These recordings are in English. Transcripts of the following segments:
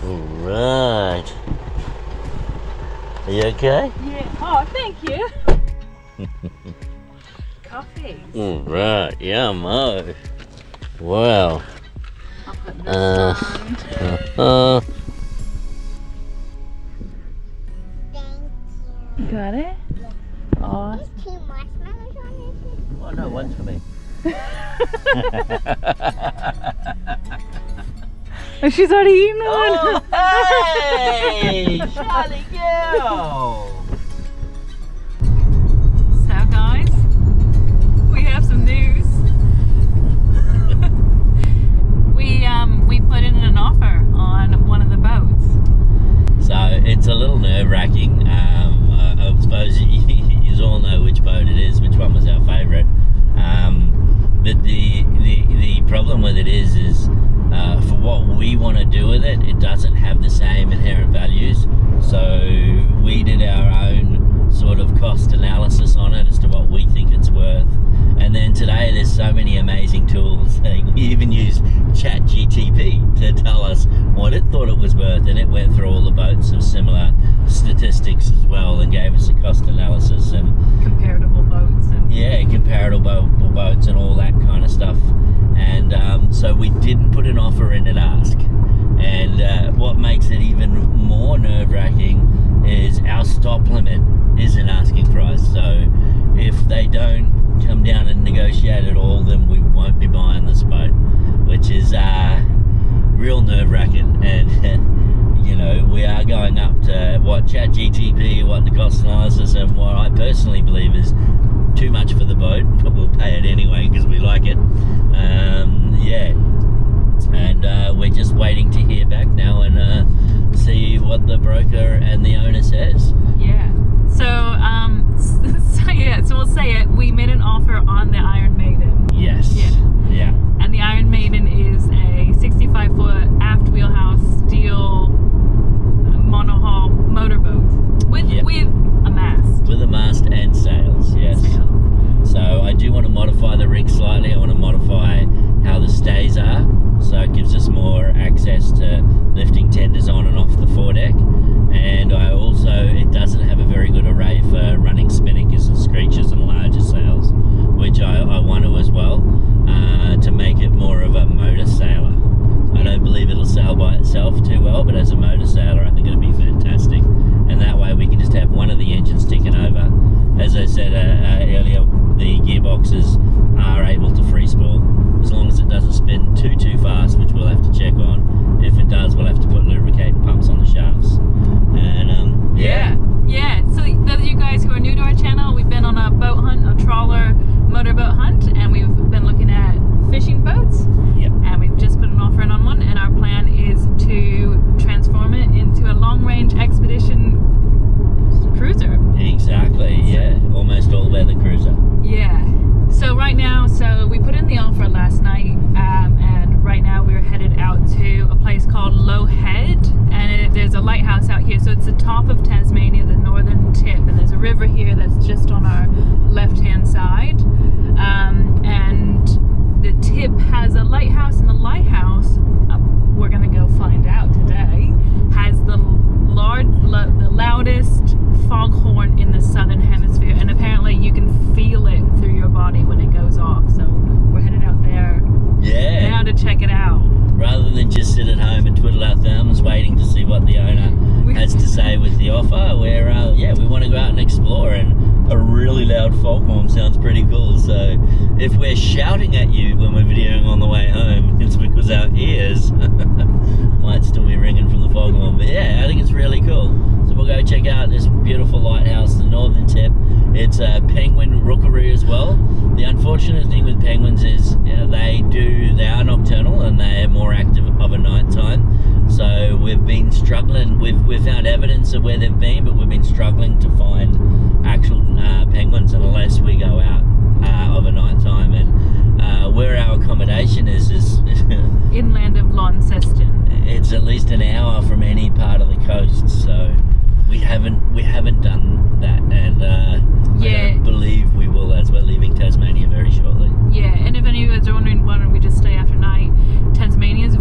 All right. Are you okay? Yeah. Oh, thank you. Coffee. All right. Yummo. Wow. I'll put this on. You got it? Oh. There's 2 marshmallows on this. Oh no, one's for me. Oh, she's already eaten one. Oh, hey! Charlie girl! So guys, we have some news. we put in an offer on one of the boats. So it's a little nerve-wracking. I suppose you all know which boat it is, which one was our favourite. But the problem with it is for what we want to do with it, it doesn't have the same inherent values. So we did our own sort of cost analysis on it as to what we think it's worth. And then today there's so many amazing tools. We even used ChatGTP to tell us what it thought it was worth, and it went through all the boats of similar statistics as well and gave us a cost analysis and Comparable boats. And comparable boats and all that kind of stuff. And so we didn't put an offer in at ask. And what makes it even more nerve-wracking is our stop limit is an asking price. So if they don't come down and negotiate at all, then we won't be buying this boat, which is real nerve-wracking. And you know, we are going up to what ChatGTP, what the cost analysis, and what I personally believe is too much for the boat, but we'll pay it anyway because we like it. Yeah, and we're just waiting to hear back now and see what the broker and the owner says. yeah. So we'll say it. We made an offer on the Iron Maiden. Yes. Yeah. And the Iron Maiden is a 65-foot aft wheelhouse steel monohull motorboat with a mast. With a mast and sails, yes. So I do want to modify the rig slightly. I want to modify how the stays are, so it gives us more access to lifting tenders on and off the foredeck. And I also, it doesn't have a very good array for running spinnakers and screechers and larger sails, which I want to as well, to make it more of a motor sailor. I don't believe it'll sail by itself too well, but as a motor sailor I think it'll be fantastic. And that way we can just have one of the engines ticking over. As I said earlier, the gearboxes are able to free spool as long as it doesn't spin too fast, which we'll have to check on. If it does, we'll have to put lubricant pumps on the shafts. And Yeah. So those of you guys who are new to our channel, we've been on a boat hunt, a trawler motorboat hunt, and we've been looking at fishing boats. Yep. And we've just put an offer in on one, and our plan is to transform it into a long-range expedition cruiser. Exactly, yeah. Almost all-weather cruiser. Yeah. So right now, we put in the offer last night, and right now we're headed out to a place called Low Head, and there's a lighthouse out here. So it's the top of Tasmania, the northern tip, and there's a river here that's just on our left-hand side, and the tip has a lighthouse, and the lighthouse, we're gonna go find out today, has the loudest foghorn in the Southern Hemisphere, and apparently you can feel it through your body when it goes off. So we're headed out there now to check it out. Rather than just sit at home and twiddle our thumbs waiting to see what the owner has to say with the offer, we want to go out and explore, and a really loud foghorn sounds pretty cool. So if we're shouting at you when we're videoing on the way home, it's because our ears might still be ringing from the foghorn. But yeah, I think it's really cool. So we'll go check out this beautiful lighthouse, the northern tip. It's a penguin rookery as well. The unfortunate thing with penguins is they are nocturnal and they are more active of a night time. So we've been struggling. We've found evidence of where they've been, but we've been struggling to find actual penguins unless we go out of a night time. And where our accommodation is Inland of Launceston. It's at least an hour from any part of the coast, so we haven't done that, and I don't believe we will, as we're leaving Tasmania very shortly. Yeah, and if any of you guys are wondering why don't we just stay after night, Tasmania is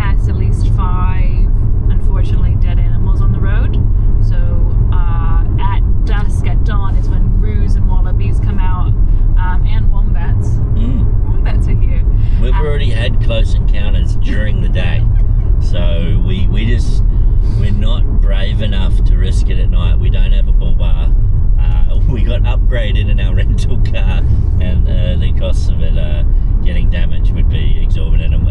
passed at least 5, unfortunately, dead animals on the road. So at dusk, at dawn, is when roos and wallabies come out, and wombats. Wombats are here. We've already had close encounters during the day, so we're not brave enough to risk it at night. We don't have a bull bar. We got upgraded in our rental car, and the costs of it getting damaged would be exorbitant. And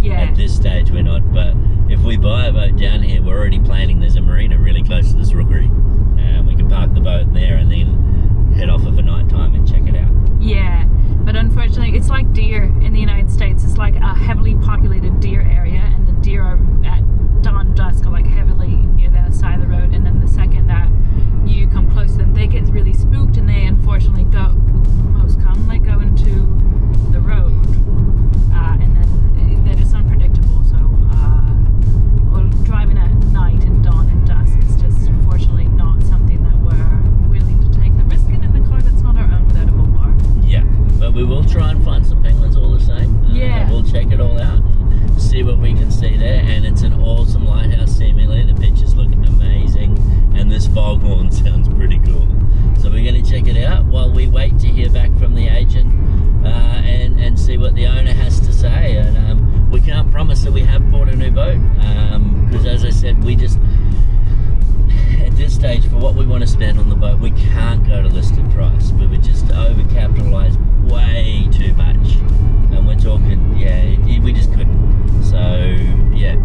Yeah. at this stage we're not. But if we buy a boat down here, we're already planning. There's a marina really close to this rookery, and we can park the boat there and then head off of a night time and check it out. Yeah, but unfortunately, it's like deer in the United States. It's like a heavily populated deer area, and the deer are at dawn dusk are like heavily near the other side of the road. And then the second that you come close to them, they get really spooked, and they unfortunately most commonly go into the road, and then they're just unpredictable. So, driving at night and dawn and dusk is just unfortunately not something that we're willing to take the risk in a car that's not our own without a bull bar. Yeah, but we will try and find some penguins all the same. Yeah. We'll check it all out and see what we can see there. And it's an awesome lighthouse, seemingly. The pictures look amazing, and this foghorn sounds pretty cool. So we're going to check it out while we wait to hear back from the agent and see what the owner has to say. And we can't promise that we have bought a new boat because, as I said, we just, at this stage, for what we want to spend on the boat, we can't go to listed price. We would just overcapitalize way too much, and we're talking, we just couldn't. So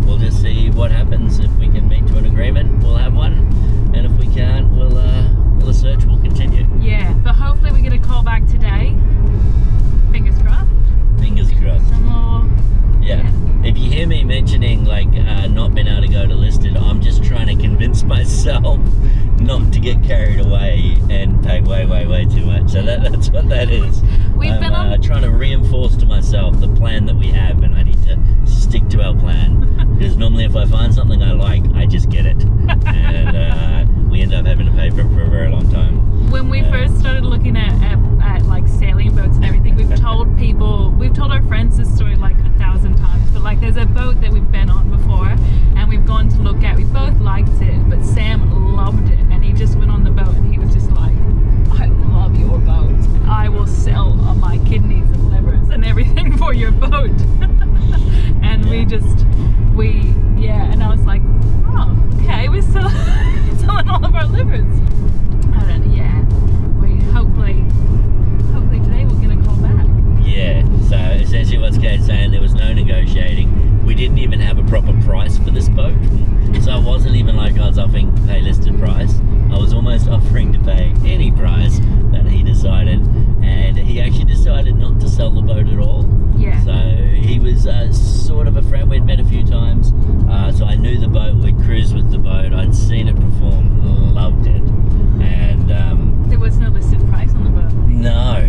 we'll just see what happens. If we can meet to an agreement, we'll have one, and if we can't, the search will continue. Yeah, but hopefully we get a call back today. Fingers crossed. Fingers crossed. Some more. Yeah. If you hear me mentioning not being able to go to listed, I'm just trying to convince myself not to get carried away and pay way too much. So that's what that is. I'm trying to reinforce to myself the plan that we have, and I need to stick to our plan. Because normally if I find something I like, I just get it. And we end up having to pay for it for a very long time. When we first started looking at like sailing boats and everything, we've told our friends this story like 1,000 times, but like there's a boat that we've been on before and we've gone to look at. We both liked it, but Sam loved it, and he just went on the boat and he was just like, I love your boat. I will sell my kidneys and livers and everything for your boat. And and I was like, oh, okay, we're selling all of our livers. I don't know, we hopefully today we'll get a call back. Yeah, so essentially what's Kate's saying, there was no negotiating. We didn't even have a proper price for this boat. So it wasn't even like I was offering to pay listed price. I was almost offering to pay any price that he decided. And he actually decided not to sell the boat at all. Yeah. So he was sort of a friend we'd met a few times. So I knew the boat, we'd cruised with the boat, I'd seen it perform, loved it. And there was no listed price on the boat. no,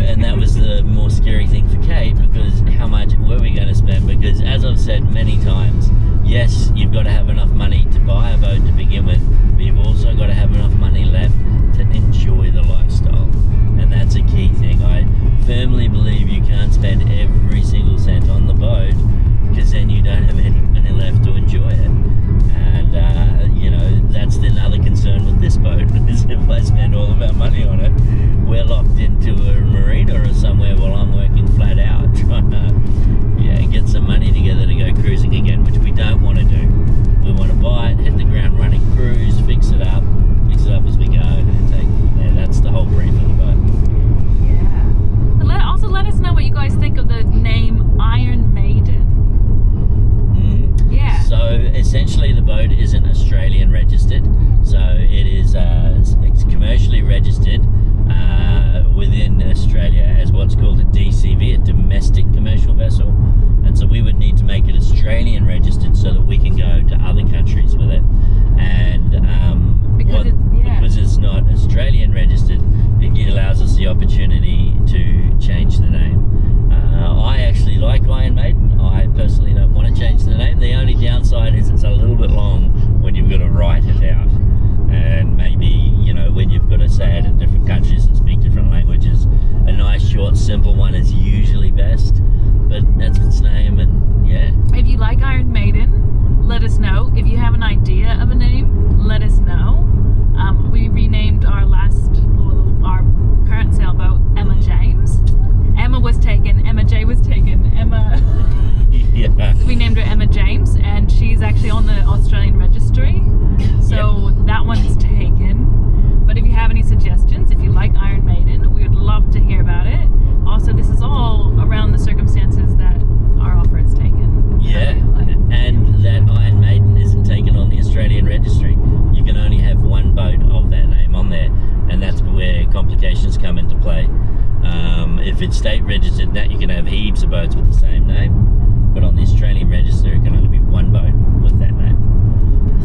and that was the more scary thing for Kate, because how much were we going to spend? Because as I've said many times, yes, you've got to have enough money to buy a boat to begin with, but you've also got to have enough money left to enjoy the lifestyle. And that's a key thing. I firmly believe you can't spend every single cent on the boat, because then you don't have any money left to enjoy it. And that's another concern with this boat, is if I spend all of our money on it, we're locked into a marina or somewhere while I'm working flat out trying to get some money together to go cruising again, which we don't want to do. We want to buy it, hit the ground running, cruise, fix it up as we go, and that's the whole brief of the boat. Yeah. Also let us know what you guys think of the name Iron Maiden. Yeah. So essentially the boat isn't Australian registered, so it is it's commercially registered within Australia as what's called a DCV, a domestic commercial vessel, and so we would need to make it Australian registered so that we can go to other countries with it. And because it's not Australian registered, it allows us the opportunity to change the name. I actually like Iron Maiden. I personally don't want to change the name. The only downside is it's a little bit long when you've got to write it out, and maybe when you've got to say it in different countries and speak different languages, a nice short simple one is usually best. But that's its name, and if you like let us know. If you have an idea of a name, let us know. We renamed our current sailboat Emma James. Emma was taken, Emma J was taken, Emma... Yeah. We named her Emma James, and she's actually on the Australian registry. So that one's taken. But if you have any suggestions, if you like Iron Maiden, we would love to hear about it. Also, this is all around the circumstances that our offer is taken. Yeah, and that Iron Maiden isn't taken on the Australian registry. You can only have one boat of that name on there, and that's where complications come into play. If it's state registered, that you can have heaps of boats with the same name, but on the Australian register, it can only be one boat with that name.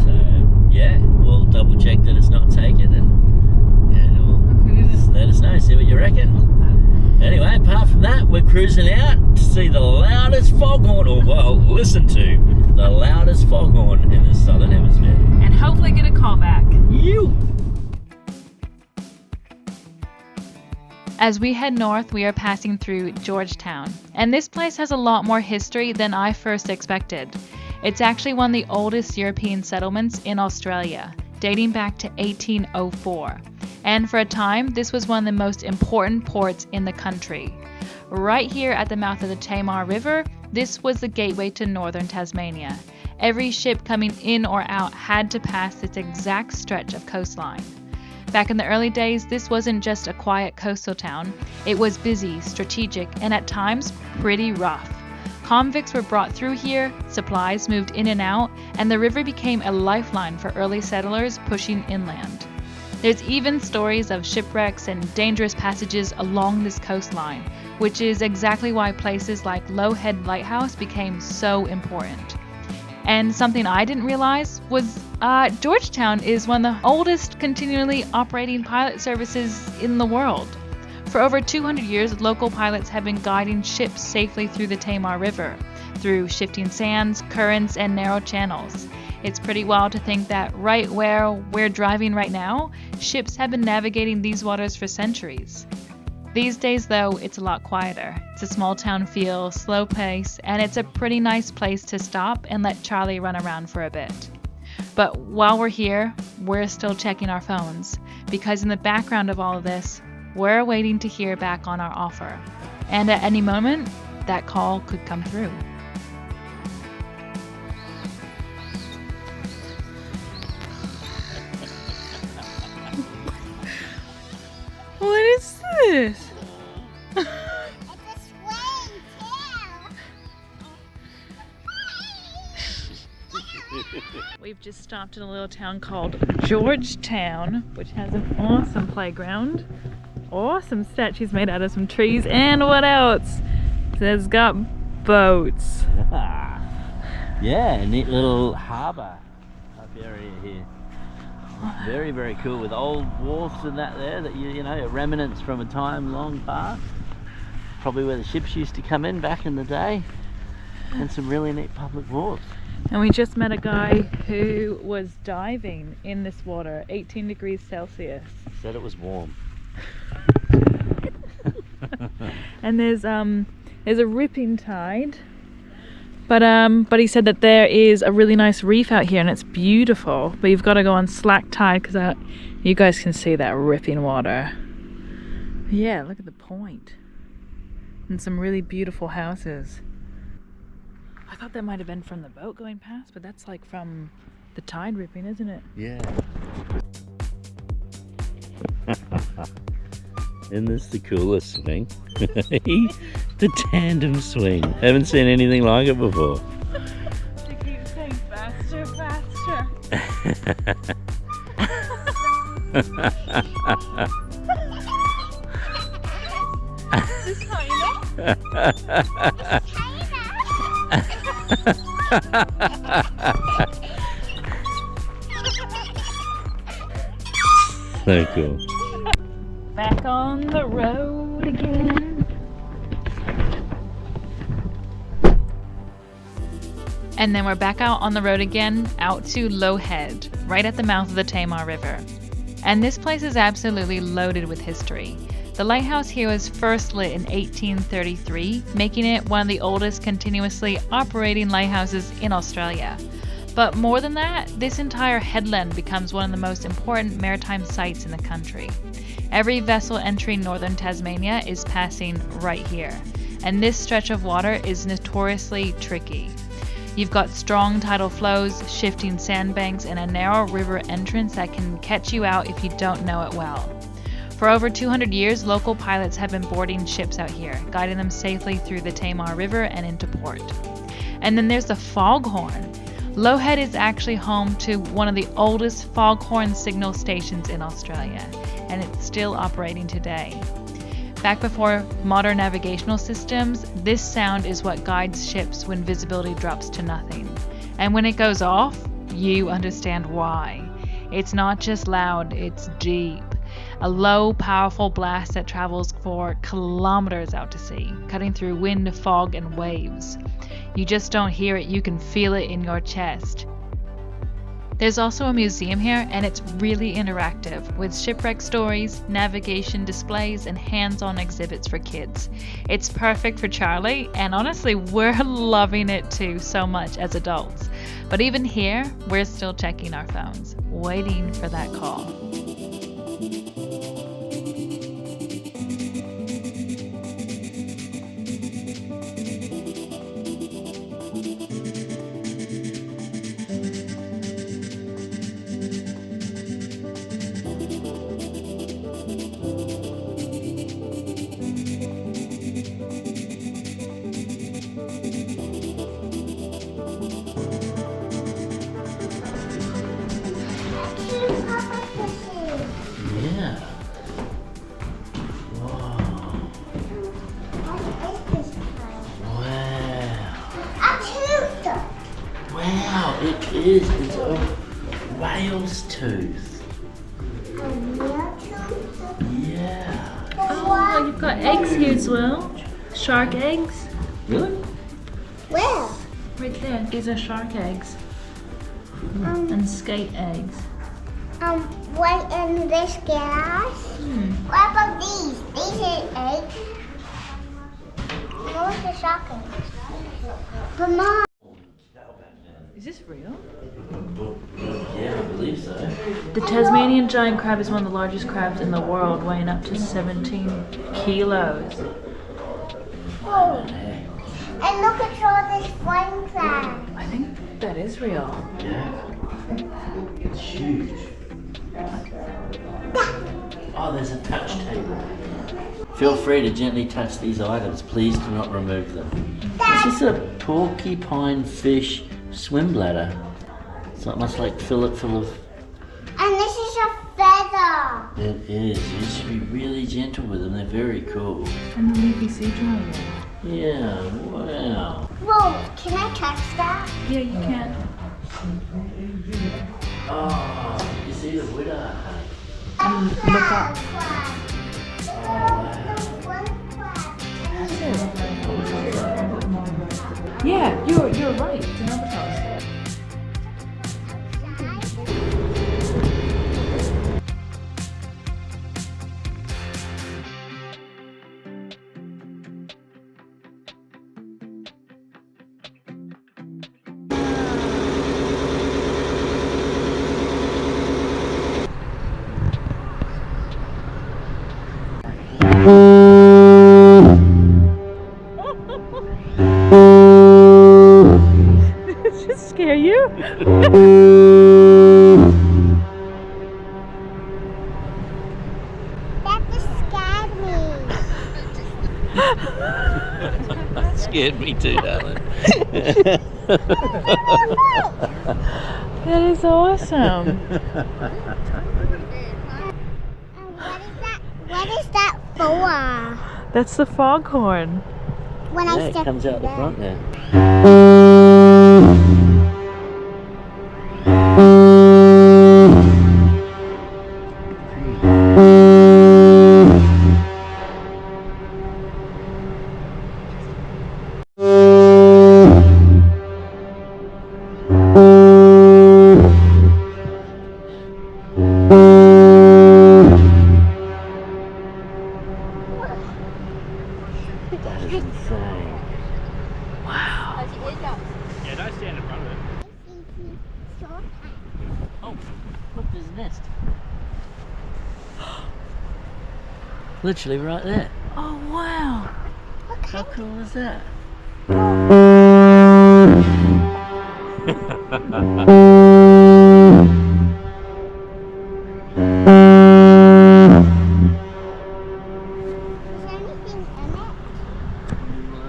So yeah, we'll double check that it's not taken, and yeah, just let us know, see what you reckon. Anyway, apart from that, we're cruising out to see the loudest foghorn, or well, listen to the loudest foghorn in the Southern Hemisphere. And hopefully get a call back. You! As we head north, we are passing through Georgetown, and this place has a lot more history than I first expected. It's actually one of the oldest European settlements in Australia, dating back to 1804. And for a time, this was one of the most important ports in the country. Right here at the mouth of the Tamar River, this was the gateway to northern Tasmania. Every ship coming in or out had to pass this exact stretch of coastline. Back in the early days, this wasn't just a quiet coastal town. It was busy, strategic, and at times pretty rough. Convicts were brought through here, supplies moved in and out, and the river became a lifeline for early settlers pushing inland. There's even stories of shipwrecks and dangerous passages along this coastline, which is exactly why places like Low Head Lighthouse became so important. And something I didn't realize was Georgetown is one of the oldest continually operating pilot services in the world. For over 200 years, local pilots have been guiding ships safely through the Tamar River, through shifting sands, currents, and narrow channels. It's pretty wild to think that right where we're driving right now, ships have been navigating these waters for centuries. These days, though, it's a lot quieter. It's a small town feel, slow pace, and it's a pretty nice place to stop and let Charlie run around for a bit. But while we're here, we're still checking our phones, because in the background of all of this, we're waiting to hear back on our offer. And at any moment, that call could come through. What is this? It's a swing too. We've just stopped in a little town called Georgetown, which has an awesome playground. Awesome statues made out of some trees, and what else? It's got boats. Yeah, neat little harbour up area here. Very, very cool, with old wharfs and that there, that you know, remnants from a time long past. Probably where the ships used to come in back in the day, and some really neat public wharfs. And we just met a guy who was diving in this water, 18 degrees Celsius. Said it was warm. And there's a ripping tide, but he said that there is a really nice reef out here and it's beautiful, but you've got to go on slack tide because you guys can see that ripping water. Yeah, look at the point, and some really beautiful houses. I thought that might have been from the boat going past, but that's like from the tide ripping, isn't it? Yeah. Isn't this the coolest swing? The tandem swing. Haven't seen anything like it before. She keeps saying faster, faster. This So cool. Back on the road again. And then we're back out on the road again, out to Low Head, right at the mouth of the Tamar River. And this place is absolutely loaded with history. The lighthouse here was first lit in 1833, making it one of the oldest continuously operating lighthouses in Australia. But more than that, this entire headland becomes one of the most important maritime sites in the country. Every vessel entering northern Tasmania is passing right here, and this stretch of water is notoriously tricky. You've got strong tidal flows, shifting sandbanks, and a narrow river entrance that can catch you out if you don't know it well. For over 200 years, local pilots have been boarding ships out here, guiding them safely through the Tamar River and into port. And then there's the foghorn. Low Head is actually home to one of the oldest foghorn signal stations in Australia, and it's still operating today. Back before modern navigational systems, this sound is what guides ships when visibility drops to nothing. And when it goes off, you understand why. It's not just loud, it's deep. A low, powerful blast that travels for kilometers out to sea, cutting through wind, fog, and waves. You just don't hear it, you can feel it in your chest. There's also a museum here, and it's really interactive, with shipwreck stories, navigation displays, and hands-on exhibits for kids. It's perfect for Charlie, and honestly, we're loving it too so much as adults. But even here, we're still checking our phones, waiting for that call. Yeah. Wow. Wow, it is. It's a whale's tooth. Yeah. Oh, you've got eggs here as well. Shark eggs. Really? Where? Right there. These are shark eggs. And skate eggs. What in this glass? What about these? These are eggs. What's the shark eggs? Come on. Is this real? Yeah, I believe so. The Tasmanian giant crab is one of the largest crabs in the world, weighing up to 17 kilos. Whoa. And look at all this flying crab. I think that is real. Yeah. It's huge. Oh, there's a touch table. Feel free to gently touch these items. Please do not remove them. This is a porcupine fish swim bladder. So it must like fill it full of... And this is a feather. It is. You should be really gentle with them. They're very cool. And the leafy sea dragon. Yeah, wow. Whoa, can I touch that? Yeah, you can. Oh, you see the widow? Look up. Yeah, you're right. It's an albatross. Does it scare you? That just scared me. That scared me too, darling. That is awesome. What is that for? That's the foghorn. When Yeah, I it step comes out the there. front there. That is insane. Wow. Yeah, don't stand in front Literally right there. Oh wow. How cool is that? Is there anything in it?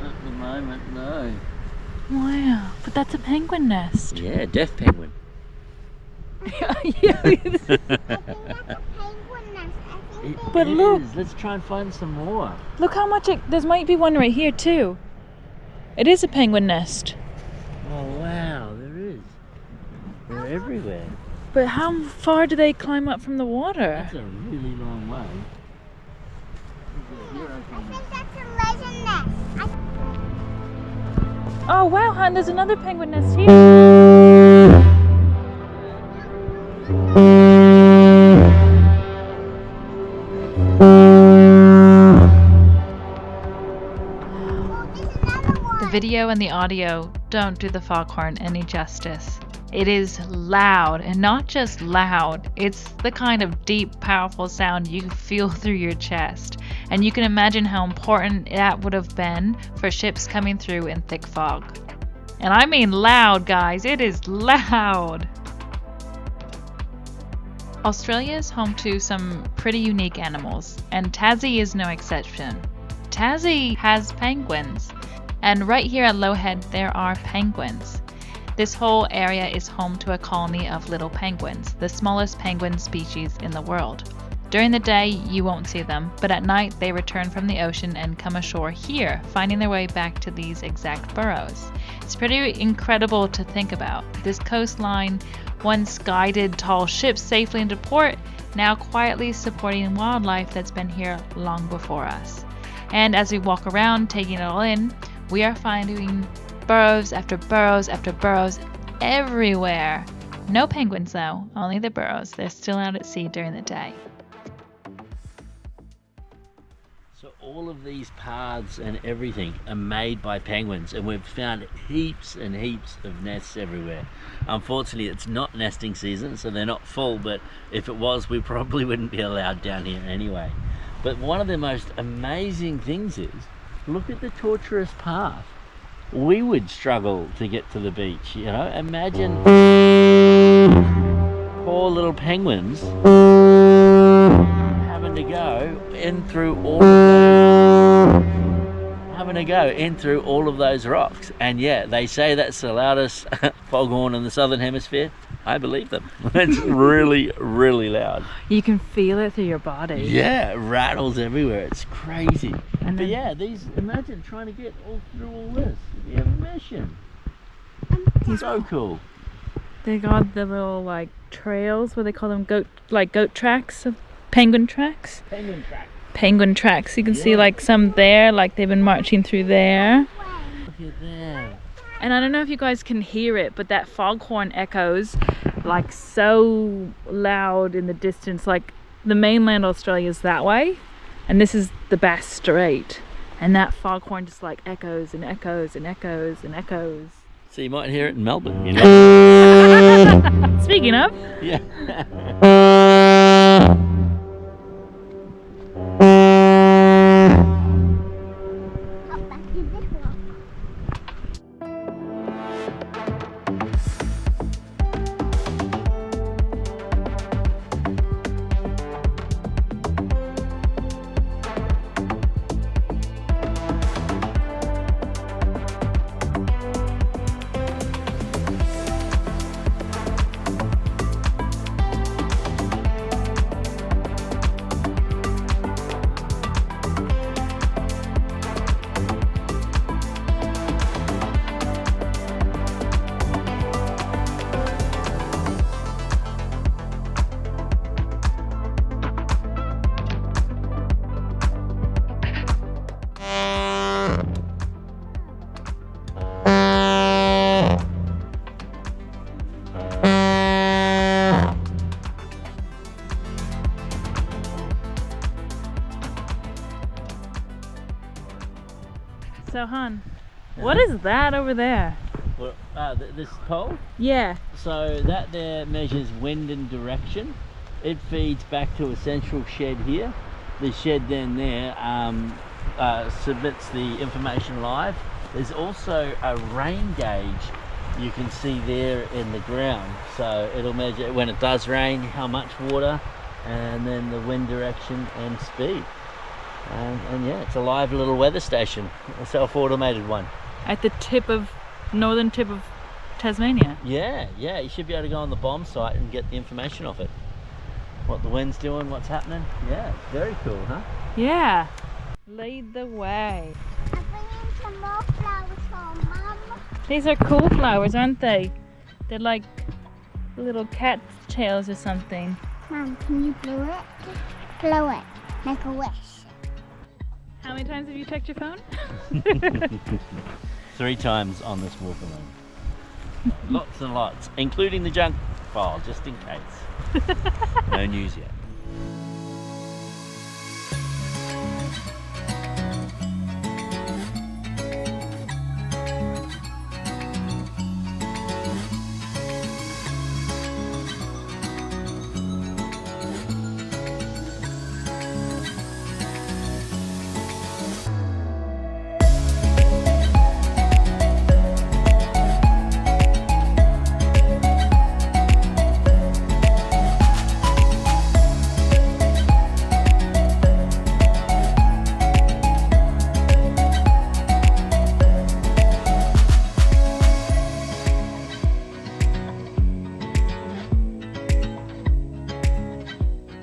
At the moment, no. Wow. But that's a penguin nest. Yeah, deaf penguin. Yeah. I think that's a penguin nest. I think But It look. is. Let's try and find some more. Look how much there might be one right here too. It is a penguin nest. Oh wow, there is. They're everywhere. But how far do they climb up from the water? That's a really long way. I think that's a legend nest. Oh wow, hon, there's another penguin nest here. Oh, there's another one. The video and the audio don't do the foghorn any justice. It is loud, and not just loud, it's the kind of deep, powerful sound you feel through your chest. And you can imagine how important that would have been for ships coming through in thick fog. And I mean loud, guys, it is loud! Australia is home to some pretty unique animals, and Tassie is no exception. Tassie has penguins, and right here at Low Head there are penguins. This whole area is home to a colony of little penguins, the smallest penguin species in the world. During the day, you won't see them, but at night they return from the ocean and come ashore here, finding their way back to these exact burrows. It's pretty incredible to think about. This coastline once guided tall ships safely into port, now quietly supporting wildlife that's been here long before us. And as we walk around, taking it all in, we are finding burrows after burrows after burrows everywhere. No penguins though, only the burrows. They're still out at sea during the day. So all of these paths and everything are made by penguins, and we've found heaps and heaps of nests everywhere. Unfortunately, it's not nesting season, so they're not full, but if it was, we probably wouldn't be allowed down here anyway. But one of the most amazing things is, look at the tortuous path. We would struggle to get to the beach, you know? Imagine poor little penguins having to go in through all of those rocks. And yeah, they say that's the loudest foghorn in the Southern Hemisphere. I believe them. It's really, really loud. You can feel it through your body. Yeah, it rattles everywhere. It's crazy. And But then- yeah, imagine trying to get all through all this. It'd be a mission. So cool. They got the little like trails, what they call them, goat tracks of penguin tracks. Penguin track. Penguin tracks. You can see Yeah. like some there, like they've been marching through there. Look at that. And I don't know if you guys can hear it, but that foghorn echoes like so loud in the distance. Like the mainland Australia is that way, and this is the Bass Strait, and that foghorn just like echoes and echoes and echoes and echoes. So you might hear it in Melbourne, you know? Speaking of, Yeah. Hop back to this rock. so hon, what is that over there? Well, this pole. Yeah. So that there measures wind and direction. it feeds back to a central shed here. The shed then there submits the information live. There's also a rain gauge you can see there in the ground, so it'll measure when it does rain how much water, and then the wind direction and speed. And yeah, it's a live little weather station, a self-automated one. At the northern tip of Tasmania. Yeah, you should be able to go on the bomb site and get the information off it. What the wind's doing, what's happening. Yeah, very cool, huh? Yeah. Lead the way. I'm bringing some more flowers for Mum. These are cool flowers, aren't they? They're like little cat tails or something. Mum, can you blow it? Blow it. Make a wish. How many times have you checked your phone? 3 times on this walk alone. Lots and lots, including the junk file, just in case. No news yet.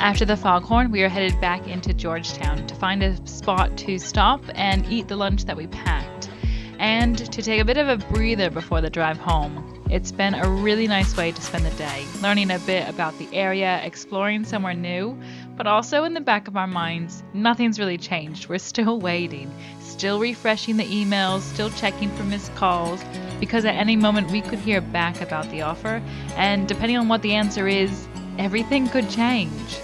After the foghorn, we are headed back into Georgetown to find a spot to stop and eat the lunch that we packed, and to take a bit of a breather before the drive home. It's been a really nice way to spend the day, learning a bit about the area, exploring somewhere new, but also in the back of our minds, nothing's really changed. We're still waiting, still refreshing the emails, still checking for missed calls, because at any moment we could hear back about the offer, and depending on what the answer is, everything could change.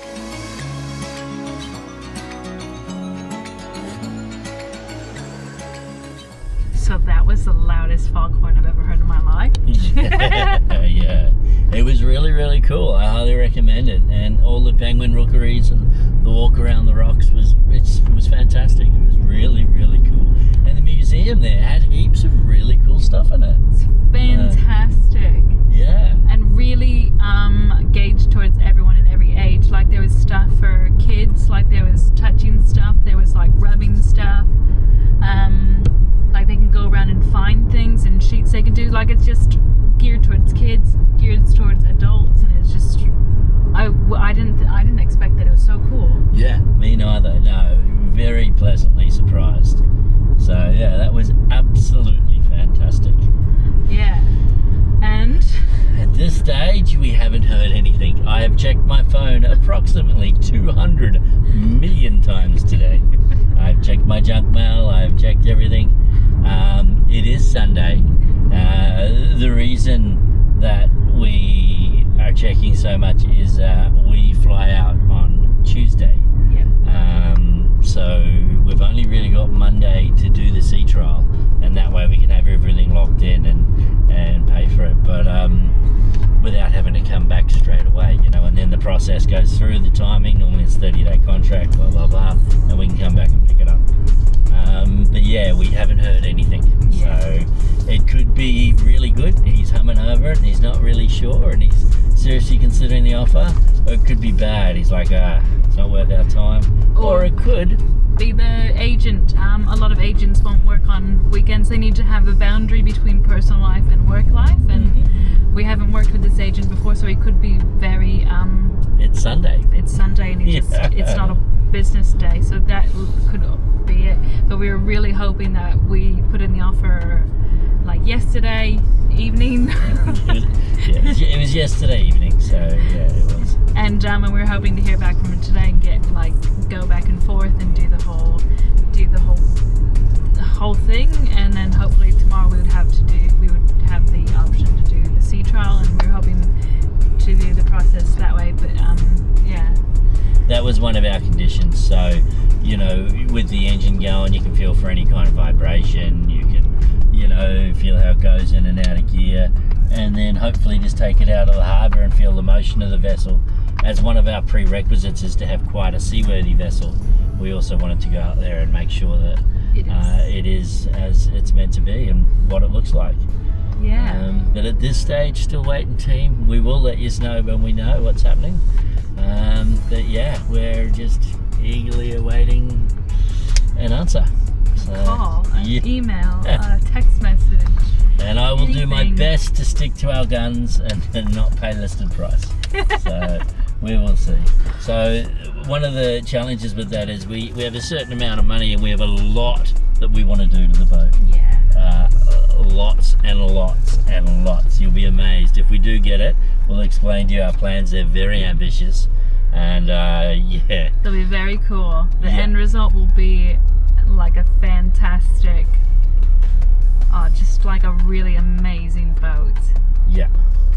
So that was the loudest foghorn I've ever heard in my life. Yeah. It was really, really cool. I highly recommend it. And all the penguin rookeries and the walk around the rocks was fantastic. It was really, really cool. And the museum there had heaps of really cool stuff in it. It's fantastic. Yeah. And really gauged towards everyone in every age. Like there was stuff for kids, like there was touching stuff, there was like rubbing stuff. Like they can go around and find things and sheets they can do. Like it's just geared towards kids, geared towards adults, and it's just I didn't expect that. It was so cool. Yeah, me neither. No, very pleasantly surprised. So yeah, that was absolutely fantastic. Yeah. And at this stage, we haven't heard anything. I have checked my phone approximately 200 million times today. I've checked my junk mail, I've checked everything. It is Sunday. The reason that we are checking so much is we fly out on Tuesday. yeah. So we've only really got Monday to do the sea trial, and that way we can have everything locked in and pay for it, but without having to come back straight away, and then the process goes through the timing. Normally it's 30-day contract, blah blah blah, and we can come back and pick it up. But yeah, we haven't heard anything. Yeah. So it could be really good. He's humming over it and he's not really sure and he's seriously considering the offer, or it could be bad. He's like, it's not worth our time. Or it could be the agent. A lot of agents won't work on weekends. They need to have a boundary between personal life and work life, and we haven't worked with this agent before, so he could be very it's Sunday. It's Sunday and it's not a business day, so that could be it. But we were really hoping that we put in the offer like yesterday evening. It was yesterday evening, so yeah, it was. And we were hoping to hear back from him today and go back and forth and do the whole thing, and then hopefully tomorrow we would have the option to do the sea trial, and we were hoping to do the process that way. But yeah, that was one of our conditions. So with the engine going, you can feel for any kind of vibration. You can feel how it goes in and out of gear. and then hopefully just take it out of the harbour and feel the motion of the vessel. As one of our prerequisites is to have quite a seaworthy vessel, we also wanted to go out there and make sure that it is as it's meant to be and what it looks like. Yeah. But at this stage, still waiting, team. We will let you know when we know what's happening. But yeah, we're just eagerly awaiting an answer. So, Call, an email, a text message. And I will do my anything. best to stick to our guns and not pay listed price. So we will see. So one of the challenges with that is we have a certain amount of money and we have a lot that we want to do to the boat. Yeah. Lots and lots and lots. You'll be amazed. If we do get it, we'll explain to you our plans. They're very ambitious. And yeah. They'll be very cool. The Yeah. end result will be like a fantastic, just like a really amazing boat. Yeah.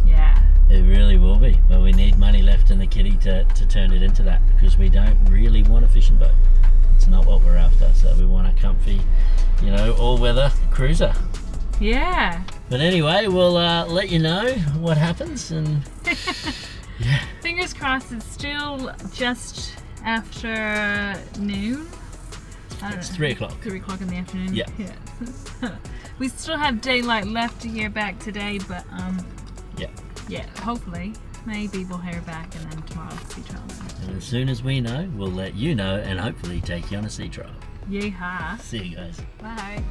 Yeah. It really will be. But we need money left in the kitty to turn it into that, because we don't really want a fishing boat. It's not what we're after. So we want a comfy, all-weather cruiser. Yeah. But anyway, we'll let you know what happens, and yeah. Fingers crossed. It's still just after noon. I don't It's know. 3 o'clock. 3 o'clock in the afternoon. Yeah. We still have daylight left to hear back today, but Yeah. hopefully, maybe we'll hear back, and then tomorrow sea trial. And as soon as we know, we'll let you know, and hopefully take you on a sea trial. Yeehaw. See you guys. Bye.